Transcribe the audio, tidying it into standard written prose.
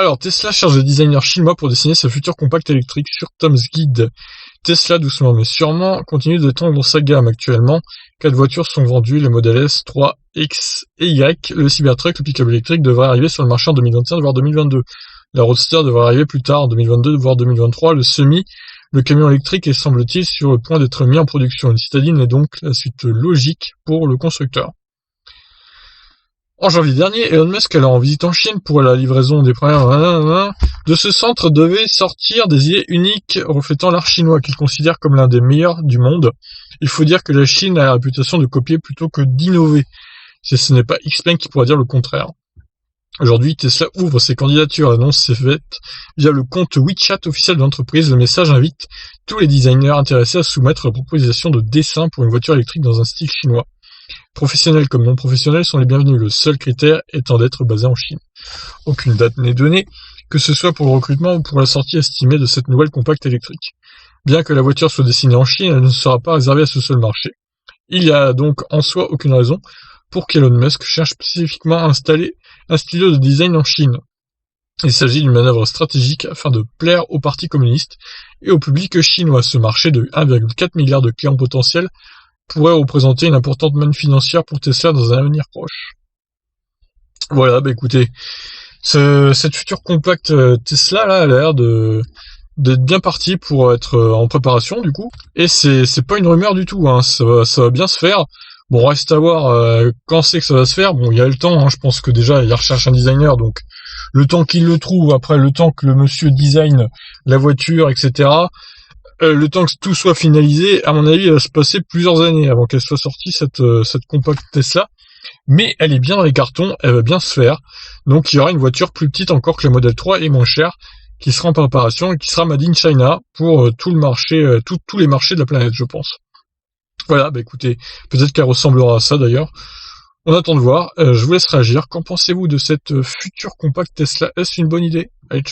Alors, Tesla cherche des designers chinois pour dessiner sa future compacte électrique sur Tom's Guide. Tesla, doucement mais sûrement, continue d'étendre sa gamme actuellement. 4 voitures sont vendues, les modèles S, 3, X et Y. Le Cybertruck, le pick-up électrique, devrait arriver sur le marché en 2021 voire 2022. La Roadster devrait arriver plus tard, en 2022 voire 2023. Le Semi, le camion électrique, est semble-t-il sur le point d'être mis en production. Une citadine est donc la suite logique pour le constructeur. En janvier dernier, Elon Musk, alors en visite en Chine pour la livraison des premières de ce centre, devait sortir des idées uniques reflétant l'art chinois qu'il considère comme l'un des meilleurs du monde. Il faut dire que la Chine a la réputation de copier plutôt que d'innover. Si ce n'est pas Xpeng qui pourra dire le contraire. Aujourd'hui, Tesla ouvre ses candidatures, l'annonce s'est faite via le compte WeChat officiel de l'entreprise. Le message invite tous les designers intéressés à soumettre la proposition de dessin pour une voiture électrique dans un style chinois. Professionnels comme non professionnels sont les bienvenus, le seul critère étant d'être basé en Chine. Aucune date n'est donnée, que ce soit pour le recrutement ou pour la sortie estimée de cette nouvelle compacte électrique. Bien que la voiture soit dessinée en Chine, elle ne sera pas réservée à ce seul marché. Il n'y a donc en soi aucune raison pour qu'Elon Musk cherche spécifiquement à installer un stylo de design en Chine. Il s'agit d'une manœuvre stratégique afin de plaire au Parti communiste et au public chinois. Ce marché de 1,4 milliard de clients potentiels pourrait représenter une importante manne financière pour Tesla dans un avenir proche. Voilà, écoutez, cette future compacte Tesla là, elle a l'air d'être bien partie pour être en préparation du coup, et c'est pas une rumeur du tout, hein. Ça va bien se faire. Bon, reste à voir quand c'est que ça va se faire. Bon, il y a le temps, hein. Je pense que déjà il recherche un designer, donc le temps qu'il le trouve, après le temps que le monsieur design la voiture, etc., le temps que tout soit finalisé, à mon avis, il va se passer plusieurs années avant qu'elle soit sortie, cette compacte Tesla. Mais elle est bien dans les cartons, elle va bien se faire. Donc il y aura une voiture plus petite encore que le Model 3 et moins chère, qui sera en préparation et qui sera made in China pour tout le marché, tous les marchés de la planète, je pense. Voilà, écoutez, peut-être qu'elle ressemblera à ça d'ailleurs. On attend de voir, je vous laisse réagir. Qu'en pensez-vous de cette future compacte Tesla? Est-ce une bonne idée? Allez, ciao.